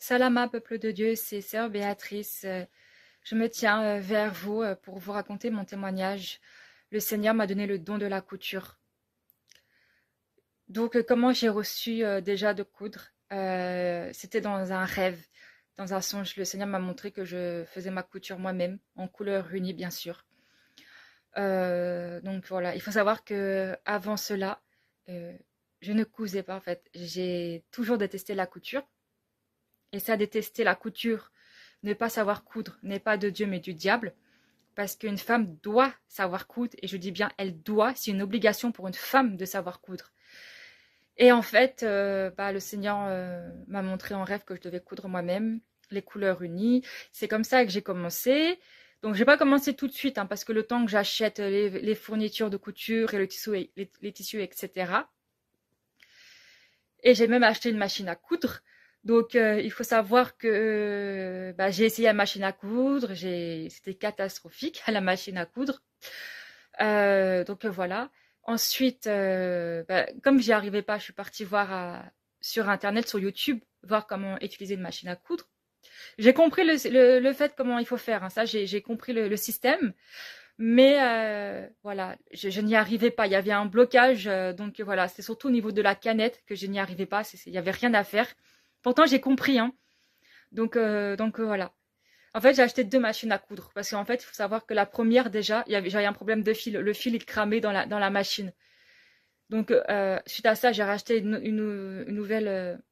Salama, peuple de Dieu, c'est sœur Béatrice. Je me tiens vers vous pour vous raconter mon témoignage. Le Seigneur m'a donné le don de la couture. Donc, comment j'ai reçu déjà de coudre? C'était dans un rêve, dans un songe. Le Seigneur m'a montré que je faisais ma couture moi-même, en couleur unie, bien sûr. Donc voilà, il faut savoir que avant cela, euh, je ne cousais pas en fait. J'ai toujours détesté la couture. Et ça, détester la couture, ne pas savoir coudre, n'est pas de Dieu mais du diable. Parce qu'une femme doit savoir coudre, et je dis bien elle doit, c'est une obligation pour une femme de savoir coudre. Et en fait, le Seigneur m'a montré en rêve que je devais coudre moi-même, les couleurs unies. C'est comme ça que j'ai commencé. Donc, j'ai pas commencé tout de suite, hein, parce que le temps que j'achète les fournitures de couture et le tissu, les tissus, etc. Et j'ai même acheté une machine à coudre. Donc, il faut savoir que j'ai essayé la machine à coudre. C'était catastrophique, la machine à coudre. Voilà. Ensuite, comme j'y arrivais pas, je suis partie voir sur Internet, sur YouTube, voir comment utiliser une machine à coudre. J'ai compris le fait comment il faut faire, hein. Ça, j'ai compris le système. Mais voilà, je n'y arrivais pas. Il y avait un blocage. Donc voilà, c'est surtout au niveau de la canette que je n'y arrivais pas. Il n'y avait rien à faire. Pourtant, j'ai compris, hein. Donc voilà. En fait, j'ai acheté deux machines à coudre. Parce qu'en fait, il faut savoir que la première, déjà, j'avais un problème de fil. Le fil, il cramait dans la machine. Donc, suite à ça, j'ai racheté une nouvelle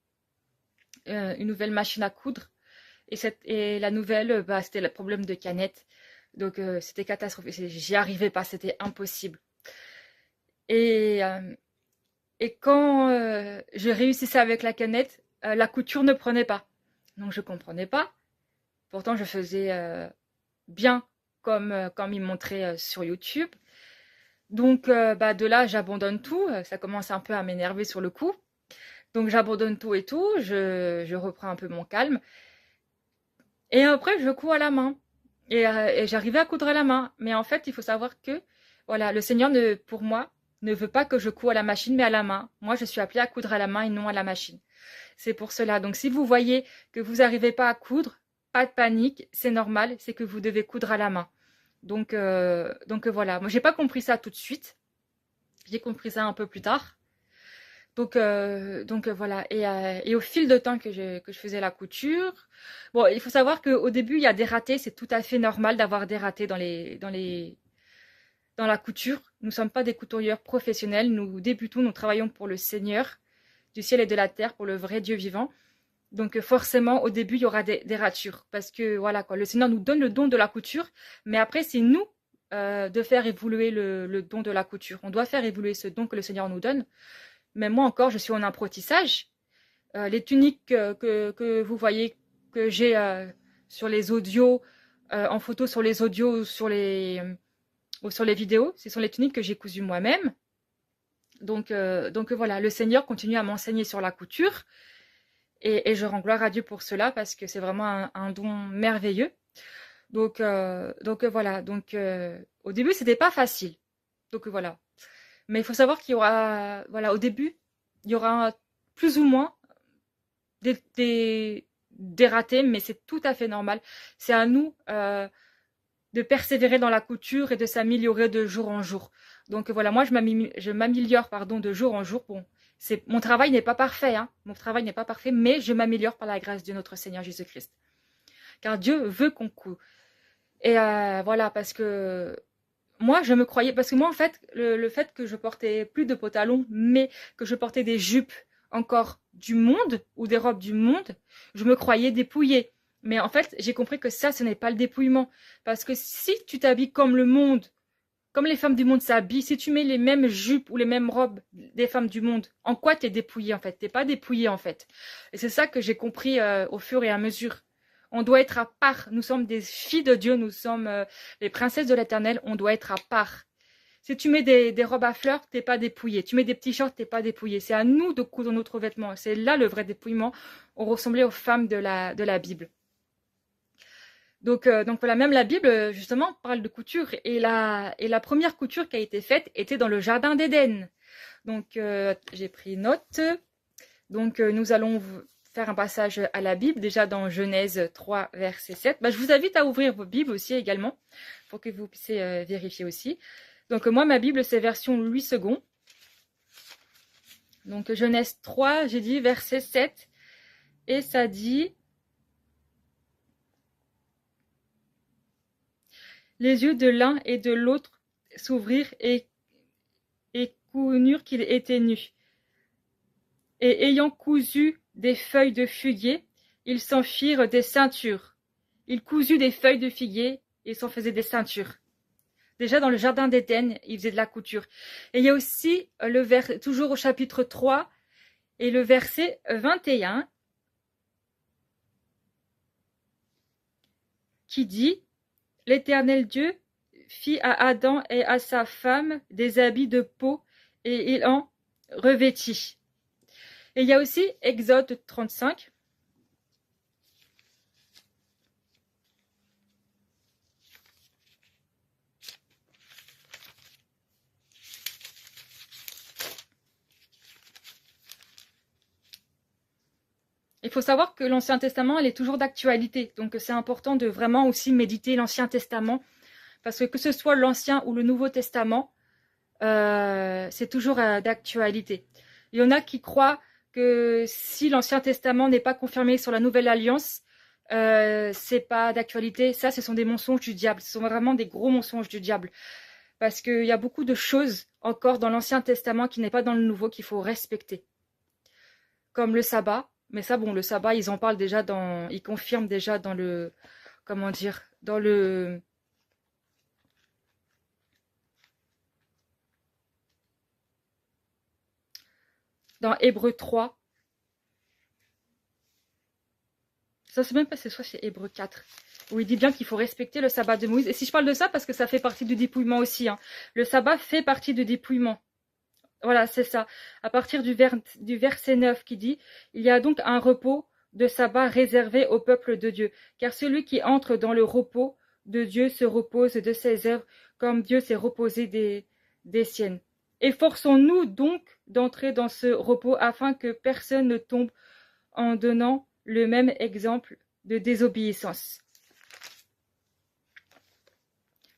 machine à coudre. Et la nouvelle, c'était le problème de canette. Donc, c'était catastrophique. J'y arrivais pas, c'était impossible. Et, euh, et quand je réussissais avec la canette, la couture ne prenait pas. Donc, je comprenais pas. Pourtant, je faisais bien comme il montrait sur YouTube. Donc, de là, j'abandonne tout. Ça commence un peu à m'énerver sur le coup. Donc, j'abandonne tout et tout. Je reprends un peu mon calme. Et après, je couds à la main. Et j'arrivais à coudre à la main. Mais en fait, il faut savoir que, voilà, le Seigneur, pour moi, ne veut pas que je couds à la machine, mais à la main. Moi, je suis appelée à coudre à la main et non à la machine. C'est pour cela. Donc, si vous voyez que vous n'arrivez pas à coudre, pas de panique, c'est normal, c'est que vous devez coudre à la main. Donc voilà. Moi, j'ai pas compris ça tout de suite. J'ai compris ça un peu plus tard. Donc voilà. Et au fil de temps que je faisais la couture, bon, il faut savoir qu'au début, il y a des ratés. C'est tout à fait normal d'avoir des ratés dans la couture. Nous ne sommes pas des couturières professionnels. Nous débutons, nous travaillons pour le Seigneur du ciel et de la terre, pour le vrai Dieu vivant. Donc forcément, au début, il y aura des ratures. Parce que voilà, quoi, le Seigneur nous donne le don de la couture, mais après, c'est nous de faire évoluer le don de la couture. On doit faire évoluer ce don que le Seigneur nous donne. Mais moi encore, je suis en apprentissage. Les tuniques que vous voyez que j'ai sur les audios, en photo sur les audios ou sur les vidéos, ce sont les tuniques que j'ai cousues moi-même. Donc voilà, le Seigneur continue à m'enseigner sur la couture. Et je rends gloire à Dieu pour cela parce que c'est vraiment un don merveilleux. Donc voilà. Au début, c'était pas facile. Donc voilà. Mais il faut savoir qu'il y aura, voilà, au début, il y aura plus ou moins des ratés, mais c'est tout à fait normal. C'est à nous de persévérer dans la couture et de s'améliorer de jour en jour. Donc voilà, moi je m'améliore de jour en jour. Bon, mon travail n'est pas parfait, hein. Mon travail n'est pas parfait, mais je m'améliore par la grâce de notre Seigneur Jésus-Christ. Car Dieu veut qu'on coud. Et voilà, parce que moi je me croyais, parce que moi en fait, le fait que je portais plus de pantalons, mais que je portais des jupes encore du monde ou des robes du monde, je me croyais dépouillée. Mais en fait, j'ai compris que ça, ce n'est pas le dépouillement. Parce que si tu t'habilles comme le monde, comme les femmes du monde s'habillent, si tu mets les mêmes jupes ou les mêmes robes des femmes du monde, en quoi t'es dépouillée en fait? T'es pas dépouillée en fait. Et c'est ça que j'ai compris au fur et à mesure. On doit être à part. Nous sommes des filles de Dieu, nous sommes les princesses de l'Éternel, on doit être à part. Si tu mets des robes à fleurs, t'es pas dépouillé. Tu mets des petits shorts, t'es pas dépouillé. C'est à nous de coudre notre vêtement. C'est là le vrai dépouillement. On ressemblait aux femmes de la Bible. Donc voilà, même la Bible, justement, parle de couture. Et la première couture qui a été faite était dans le jardin d'Éden. Donc, j'ai pris note. Donc, nous allons faire un passage à la Bible, déjà dans Genèse 3, verset 7. Je vous invite à ouvrir vos Bibles aussi également, pour que vous puissiez vérifier aussi. Donc moi, ma Bible, c'est version Louis II. Donc Genèse 3, j'ai dit verset 7. Et ça dit... Les yeux de l'un et de l'autre s'ouvrirent et connurent qu'il était nu. Et ayant cousu des feuilles de figuier, ils s'en firent des ceintures. Ils cousurent des feuilles de figuier et s'en faisaient des ceintures. Déjà dans le jardin d'Éden, ils faisaient de la couture. Et il y a aussi toujours au chapitre 3 et le verset 21 qui dit: L'Éternel Dieu fit à Adam et à sa femme des habits de peau et il en revêtit. Et il y a aussi Exode 35. Il faut savoir que l'Ancien Testament, elle est toujours d'actualité. Donc c'est important de vraiment aussi méditer l'Ancien Testament. Parce que ce soit l'Ancien ou le Nouveau Testament, c'est toujours d'actualité. Il y en a qui croient que si l'Ancien Testament n'est pas confirmé sur la Nouvelle Alliance, c'est pas d'actualité. Ça, ce sont des mensonges du diable. Ce sont vraiment des gros mensonges du diable. Parce qu'il y a beaucoup de choses encore dans l'Ancien Testament qui n'est pas dans le Nouveau qu'il faut respecter. Comme le sabbat. Mais ça, bon, le sabbat, ils en parlent déjà ils confirment déjà dans le, comment dire, dans Hébreux 3. Ça, c'est même pas, c'est soit chez Hébreux 4, où il dit bien qu'il faut respecter le sabbat de Moïse. Et si je parle de ça, parce que ça fait partie du dépouillement aussi, hein. Le sabbat fait partie du dépouillement. Voilà, c'est ça. À partir du verset 9 qui dit: Il y a donc un repos de sabbat réservé au peuple de Dieu. Car celui qui entre dans le repos de Dieu se repose de ses œuvres, comme Dieu s'est reposé des siennes. Efforçons-nous donc d'entrer dans ce repos afin que personne ne tombe en donnant le même exemple de désobéissance.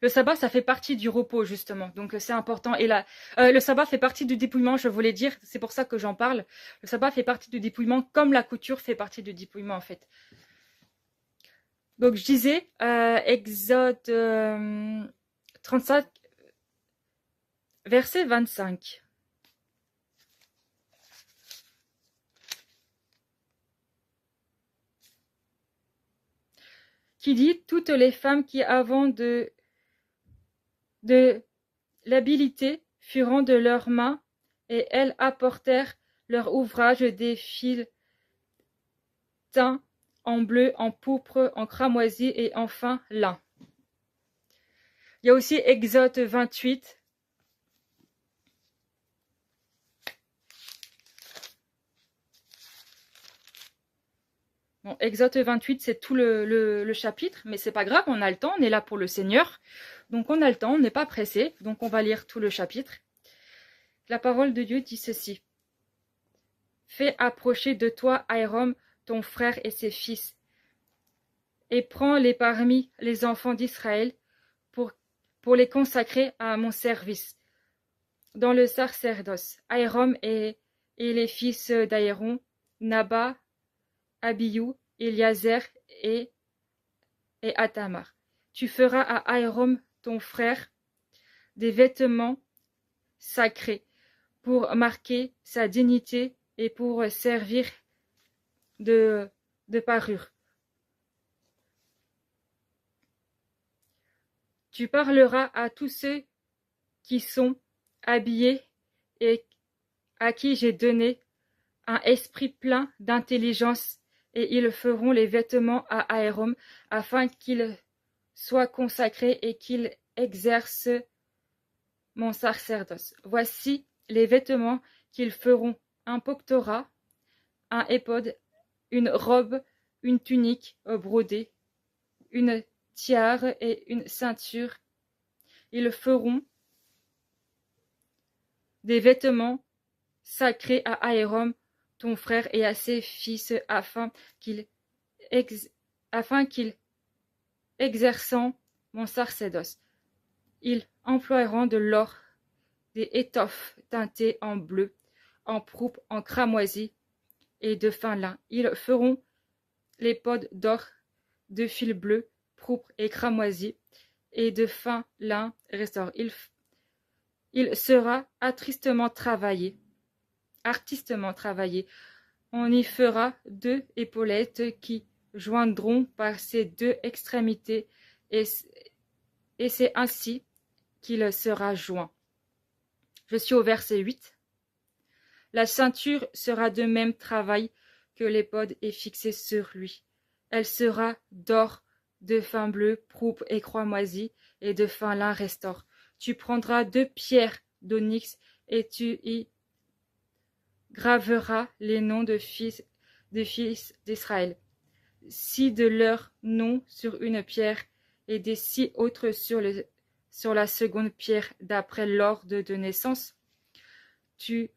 Le sabbat, ça fait partie du repos, justement. Donc, c'est important. Et là, le sabbat fait partie du dépouillement, je voulais dire. C'est pour ça que j'en parle. Le sabbat fait partie du dépouillement, comme la couture fait partie du dépouillement, en fait. Donc, je disais, Exode 35, verset 25. Qui dit: Toutes les femmes qui, avant de l'habileté furent de leurs mains, et elles apportèrent leur ouvrage des fils teints en bleu, en pourpre, en cramoisi et en fin lin. Il y a aussi Exode 28. Bon, Exode 28, c'est tout le chapitre, mais c'est pas grave, on a le temps, on est là pour le Seigneur. Donc on a le temps, on n'est pas pressé, donc on va lire tout le chapitre. La parole de Dieu dit ceci: Fais approcher de toi Aaron, ton frère et ses fils, et prends-les parmi les enfants d'Israël pour les consacrer à mon service dans le sacerdoce. Aaron et les fils d'Aaron, Naba, Abihu, Eliazer et Athamar. Tu feras à Aaron, ton frère, des vêtements sacrés pour marquer sa dignité et pour servir de parure. Tu parleras à tous ceux qui sont habillés et à qui j'ai donné un esprit plein d'intelligence, et ils feront les vêtements à Aaron afin qu'il soit consacré et qu'il exerce mon sacerdoce. Voici les vêtements qu'ils feront: un pectorat, un éphod, une robe, une tunique brodée, une tiare et une ceinture. Ils feront des vêtements sacrés à Aaron ton frère et à ses fils, ex- afin qu'ils exerçant mon sacerdoce. Ils emploieront de l'or, des étoffes teintées en bleu, en pourpre, en cramoisi et de fin lin. Ils feront les pods d'or, de fil bleu, pourpre et cramoisi, et de fin lin ressort. Il sera artistement travaillé. On y fera 2 épaulettes qui joindront par ces 2 extrémités, et c'est ainsi qu'il sera joint. Je suis au verset 8. La ceinture sera de même travail que l'éphod est fixée sur lui. Elle sera d'or, de fin bleu, pourpre et cramoisi, et de fin lin restore. Tu prendras 2 pierres d'onyx, et tu y graveras les noms des fils d'Israël, 6 de leurs noms sur une pierre, et des 6 autres sur la seconde pierre d'après l'ordre de naissance. Tu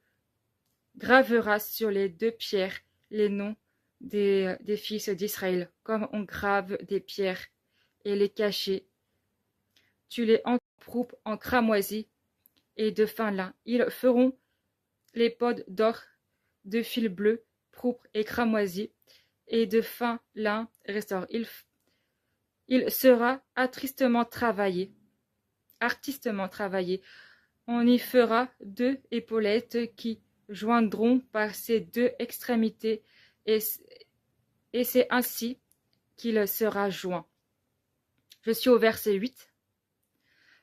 graveras sur les 2 pierres les noms des fils d'Israël, comme on grave des pierres, et les cachets. Tu les entoures en cramoisi et de fin lin. Ils feront les pods d'or, de fil bleu, pourpre et cramoisi, et de fin lin ressort. Il sera artistement travaillé. On y fera 2 épaulettes qui joindront par ces 2 extrémités, et c'est ainsi qu'il sera joint. Je suis au verset 8.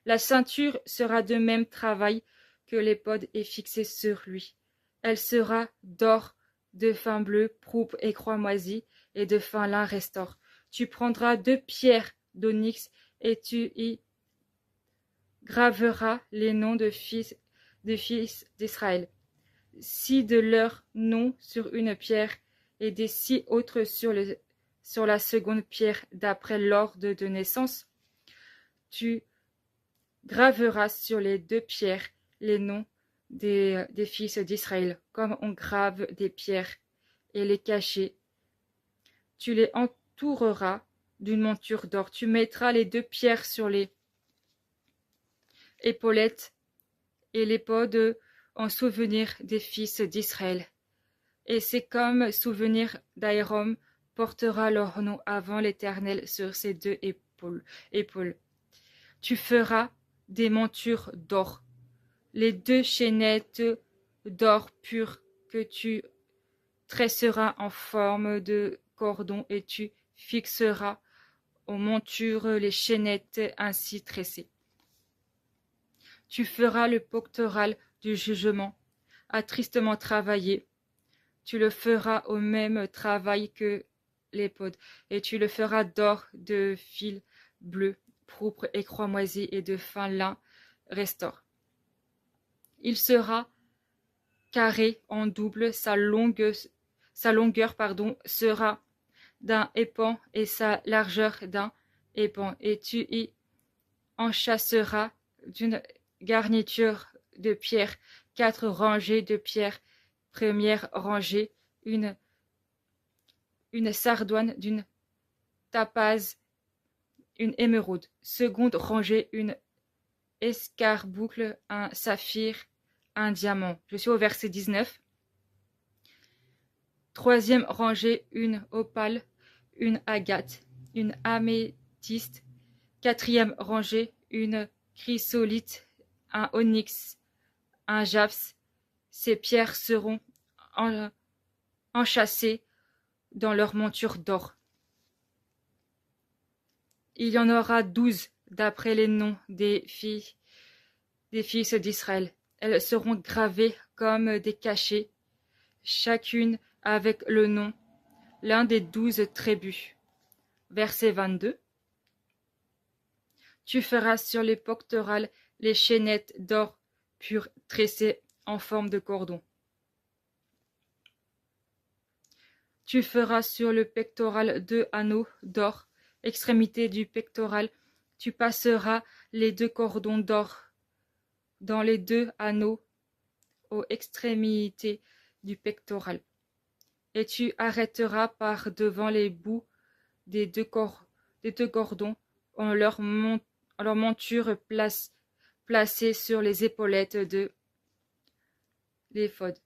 La ceinture sera de même travail que l'éphod est fixée sur lui. Elle sera d'or, de fin bleu, pourpre et cramoisi, et de fin lin restore. Tu prendras 2 pierres d'onyx, et tu y graveras les noms des fils d'Israël, 6 de leurs noms sur une pierre, et des 6 autres sur la seconde pierre d'après l'ordre de naissance. Tu graveras sur les 2 pierres les noms des fils d'Israël, comme on grave des pierres, et les cachets. Tu les entoureras d'une monture d'or. Tu mettras les 2 pierres sur les épaulettes et l'éphod en souvenir des fils d'Israël. Et c'est comme souvenir d'Aaron portera leur nom avant l'Éternel sur ses 2 épaules. Tu feras des montures d'or, les 2 chaînettes d'or pur que tu tresseras en forme de cordon, et tu fixeras aux montures les chaînettes ainsi tressées. Tu feras le pectoral du jugement, tristement travaillé. Tu le feras au même travail que l'éphod, et tu le feras d'or, de fil bleu, pourpre et cramoisi, et de fin lin restore. Il sera carré en double, sa longueur sera d'un épan, et sa largeur d'un épan, et tu y enchâsseras d'une garniture de pierre 4 rangées de pierres. Première rangée, une sardoine, d'une tapaze, une émeraude. Seconde rangée, une escarboucle, un saphir, un diamant. Je suis au verset 19. Troisième rangée, une opale, une agate, une améthyste. Quatrième rangée, une chrysolite, un onyx, un japs. Ces pierres seront enchâssées dans leur monture d'or. Il y en aura 12 d'après les noms des fils d'Israël. Elles seront gravées comme des cachets, chacune avec le nom, l'un des 12 tribus. Verset 22. Tu feras sur les pectorales les chaînettes d'or pur tressées en forme de cordon. Tu feras sur le pectoral 2 anneaux d'or, extrémité du pectoral. Tu passeras les 2 cordons d'or dans les 2 anneaux aux extrémités du pectoral. et tu arrêteras par devant les bouts des deux cordons en leur monture placée sur les épaulettes de l'éphod.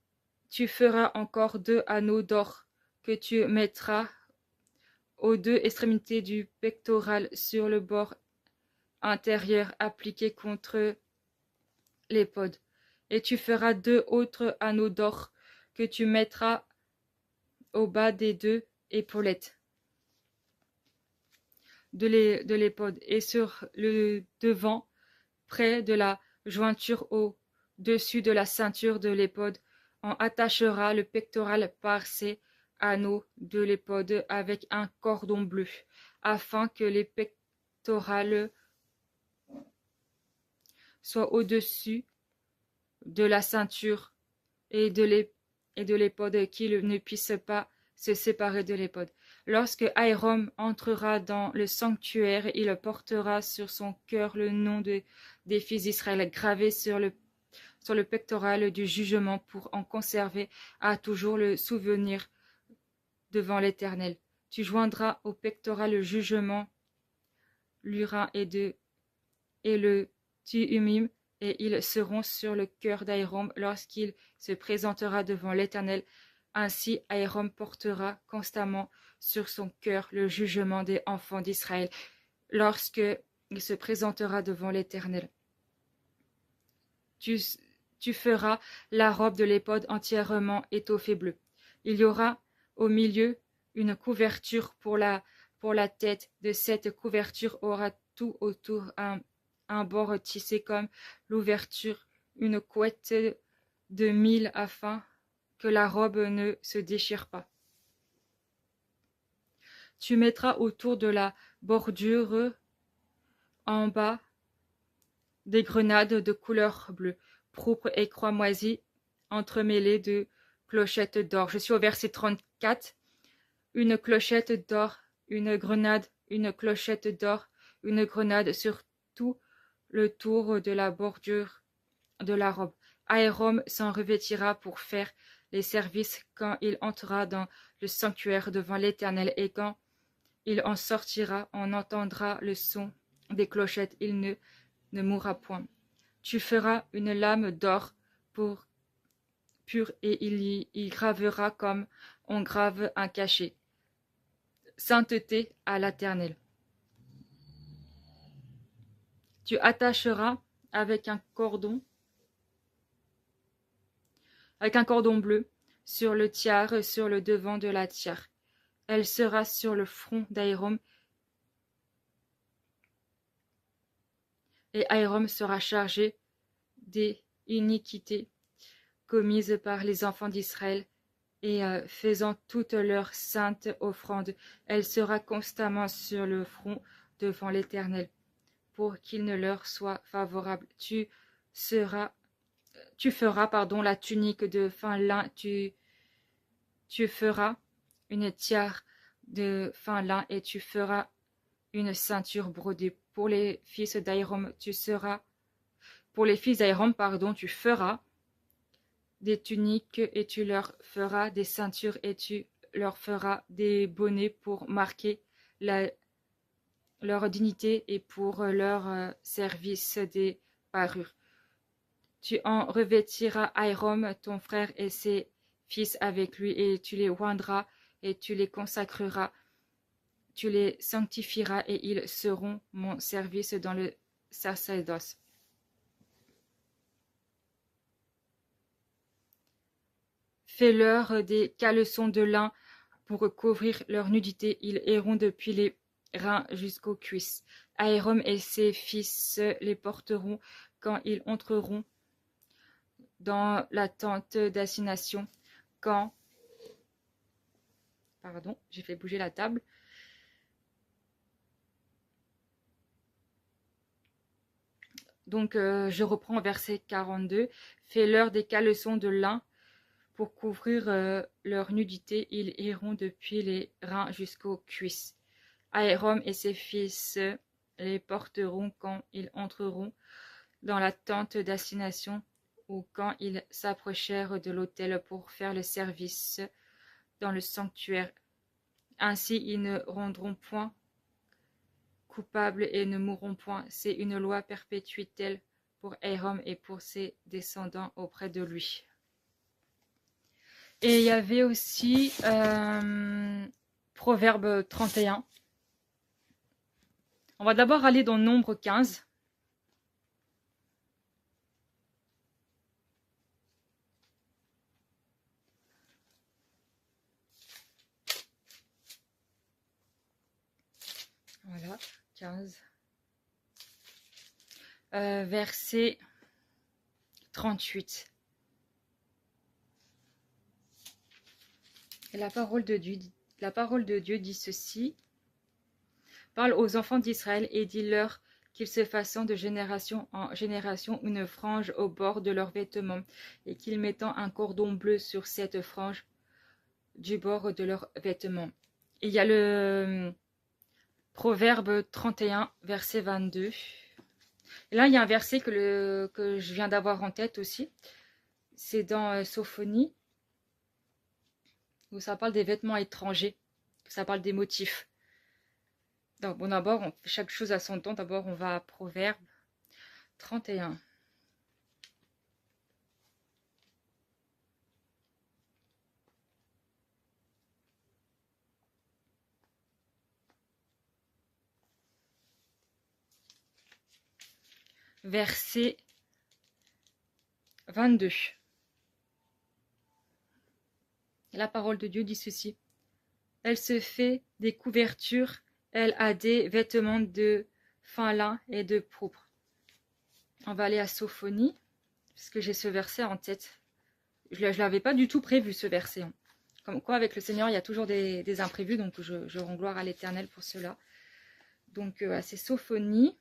Tu feras encore 2 anneaux d'or que tu mettras aux 2 extrémités du pectoral sur le bord intérieur appliqué contre l'éphod. Et tu feras 2 autres anneaux d'or que tu mettras au bas des 2 épaulettes de l'éphod et sur le devant, près de la jointure au-dessus de la ceinture de l'éphod. On attachera le pectoral par ces anneaux de l'éphod avec un cordon bleu, afin que les pectorales soient au-dessus de la ceinture et de l'éphod, qu'ils ne puissent pas se séparer de l'éphod. Lorsque Aaron entrera dans le sanctuaire, il portera sur son cœur le nom des fils d'Israël gravé sur le pectoral du jugement pour en conserver à toujours le souvenir devant l'Éternel. Tu joindras au pectoral le jugement, l'Urim et le Thummim, et ils seront sur le cœur d'Aaron lorsqu'il se présentera devant l'Éternel. Ainsi Aaron portera constamment sur son cœur le jugement des enfants d'Israël lorsqu'il se présentera devant l'Éternel. Tu feras la robe de l'éphod entièrement étoffée bleue. Il y aura au milieu une couverture pour la tête. De cette couverture aura tout autour un bord tissé comme l'ouverture, une couette de mille afin que la robe ne se déchire pas. Tu mettras autour de la bordure en bas des grenades de couleur bleue, pourpre et croix moisie entremêlées de clochettes d'or. Je suis au verset 34. Une clochette d'or, une grenade, une clochette d'or, une grenade sur tout le tour de la bordure de la robe. Aaron s'en revêtira pour faire les services quand il entrera dans le sanctuaire devant l'Éternel, et quand il en sortira, on entendra le son des clochettes, il ne mourra point. Tu feras une lame d'or pure et il y gravera comme on grave un cachet. Sainteté à l'Éternel. Tu attacheras avec un cordon bleu sur le tiare, sur le devant de la tiare. Elle sera sur le front d'Aaron, et Aaron sera chargé des iniquités commises par les enfants d'Israël, et faisant toutes leurs saintes offrandes. Elle sera constamment sur le front devant l'Éternel, pour qu'il ne leur soit favorable. Tu feras la tunique de fin lin, tu feras une tiare de fin lin, et tu feras une ceinture brodée. Pour les fils d'Aaron, tu feras des tuniques, et tu leur feras des ceintures, et tu leur feras des bonnets pour marquer leur dignité et pour leur service des parures. Tu en revêtiras Aaron, ton frère, et ses fils avec lui, et tu les oindras, et tu les consacreras, tu les sanctifieras, et ils seront mon service dans le sacerdoce. Fais-leur des caleçons de lin pour couvrir leur nudité. Ils iront depuis les reins jusqu'aux cuisses. Aaron et ses fils les porteront quand ils entreront dans la tente d'assignation. J'ai fait bouger la table. Donc, je reprends au verset 42. Fais-leur des caleçons de lin pour couvrir leur nudité. Ils iront depuis les reins jusqu'aux cuisses. Aaron et ses fils les porteront quand ils entreront dans la tente d'assignation, ou quand ils s'approchèrent de l'autel pour faire le service dans le sanctuaire. Ainsi, ils ne rendront point coupables et ne mourront point. C'est une loi perpétuelle pour Aaron et pour ses descendants auprès de lui. Et il y avait aussi Proverbe 31. On va d'abord aller dans Nombre 15. Voilà, 15. Verset 38. Et la parole de Dieu dit ceci. Parle aux enfants d'Israël et dis-leur qu'ils se fassent de génération en génération une frange au bord de leurs vêtements et qu'ils mettent un cordon bleu sur cette frange du bord de leurs vêtements. Et il y a le Proverbe 31, verset 22. Et là, il y a un verset que je viens d'avoir en tête aussi. C'est dans Sophonie, où ça parle des vêtements étrangers, ça parle des motifs. Donc, bon, d'abord, on fait chaque chose à son temps. D'abord, on va à Proverbe 31. Verset 22. La parole de Dieu dit ceci. Elle se fait des couvertures, elle a des vêtements de fin lin et de pourpre. On va aller à Sophonie, parce que j'ai ce verset en tête. Je ne l'avais pas du tout prévu, ce verset. Comme quoi, avec le Seigneur, il y a toujours des imprévus, donc je rends gloire à l'Éternel pour cela. Donc, c'est Sophonie.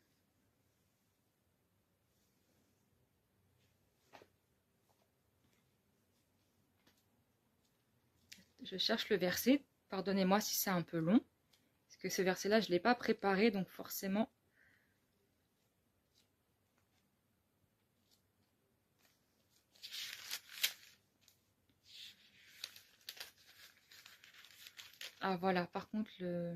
Je cherche le verset. Pardonnez-moi si c'est un peu long. Parce que ce verset-là, je ne l'ai pas préparé, donc forcément... Ah voilà, par contre, le...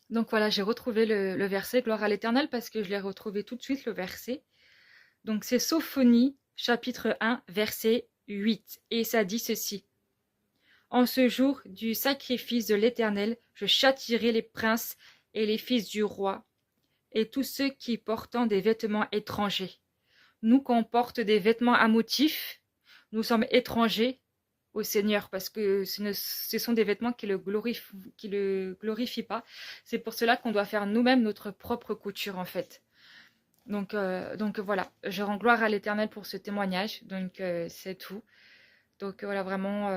Donc voilà, j'ai retrouvé le verset, gloire à l'Éternel, parce que je l'ai retrouvé tout de suite, le verset. Donc c'est Sophonie, chapitre 1, verset 8. Et ça dit ceci. En ce jour du sacrifice de l'Éternel, je châtierai les princes et les fils du roi, et tous ceux qui portent des vêtements étrangers. Nous qu'on porte des vêtements à motifs, nous sommes étrangers au Seigneur, parce que ce sont des vêtements qui le glorifient pas. C'est pour cela qu'on doit faire nous-mêmes notre propre couture, en fait. Donc voilà, je rends gloire à l'Éternel pour ce témoignage. Donc c'est tout. Donc voilà, vraiment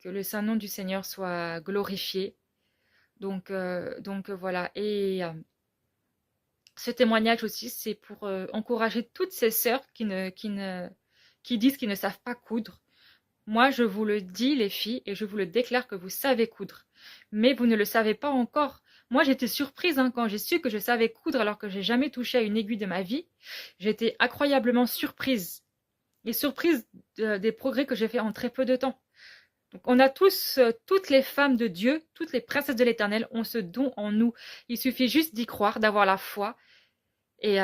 que le saint nom du Seigneur soit glorifié. Donc voilà. Et ce témoignage aussi, c'est pour encourager toutes ces sœurs qui disent qu'ils ne savent pas coudre. Moi, je vous le dis, les filles, et je vous le déclare que vous savez coudre. Mais vous ne le savez pas encore. Moi, j'étais surprise quand j'ai su que je savais coudre alors que j'ai jamais touché à une aiguille de ma vie. J'étais incroyablement surprise. Et surprise des progrès que j'ai fait en très peu de temps. Donc, on a tous, toutes les femmes de Dieu, toutes les princesses de l'Éternel ont ce don en nous. Il suffit juste d'y croire, d'avoir la foi et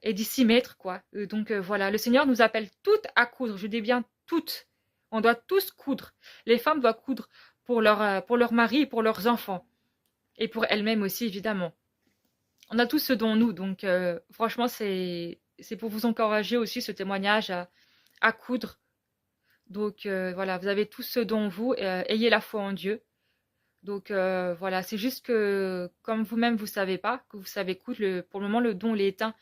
d'y s'y mettre, quoi. Donc voilà, le Seigneur nous appelle toutes à coudre. Je dis bien toutes. On doit tous coudre. Les femmes doivent coudre pour leur mari et pour leurs enfants. Et pour elles-mêmes aussi, évidemment. On a tous ce don en nous. Donc, franchement, c'est pour vous encourager aussi ce témoignage à coudre. Donc, voilà, vous avez tous ce don en vous. Ayez la foi en Dieu. Donc, voilà, c'est juste que, comme vous-même, vous ne savez pas, que vous savez coudre, pour le moment, le don l'est éteint.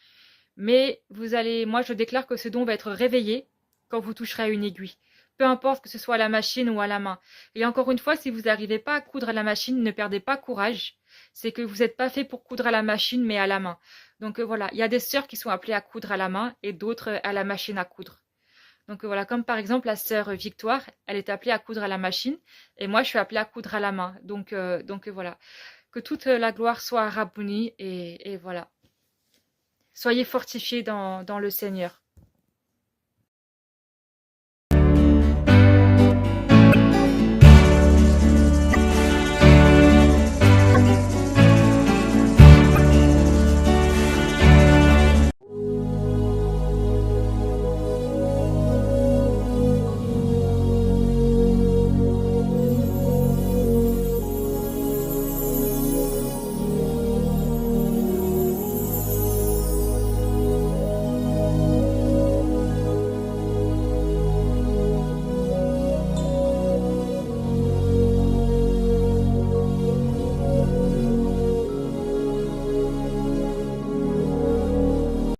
Mais moi, je déclare que ce don va être réveillé quand vous toucherez à une aiguille. Peu importe que ce soit à la machine ou à la main. Et encore une fois, si vous n'arrivez pas à coudre à la machine, ne perdez pas courage. C'est que vous n'êtes pas fait pour coudre à la machine, mais à la main. Donc voilà, il y a des sœurs qui sont appelées à coudre à la main et d'autres à la machine à coudre. Donc voilà, comme par exemple la sœur Victoire, elle est appelée à coudre à la machine et moi je suis appelée à coudre à la main. Donc voilà, que toute la gloire soit à Rabouni et voilà. Soyez fortifiés dans le Seigneur.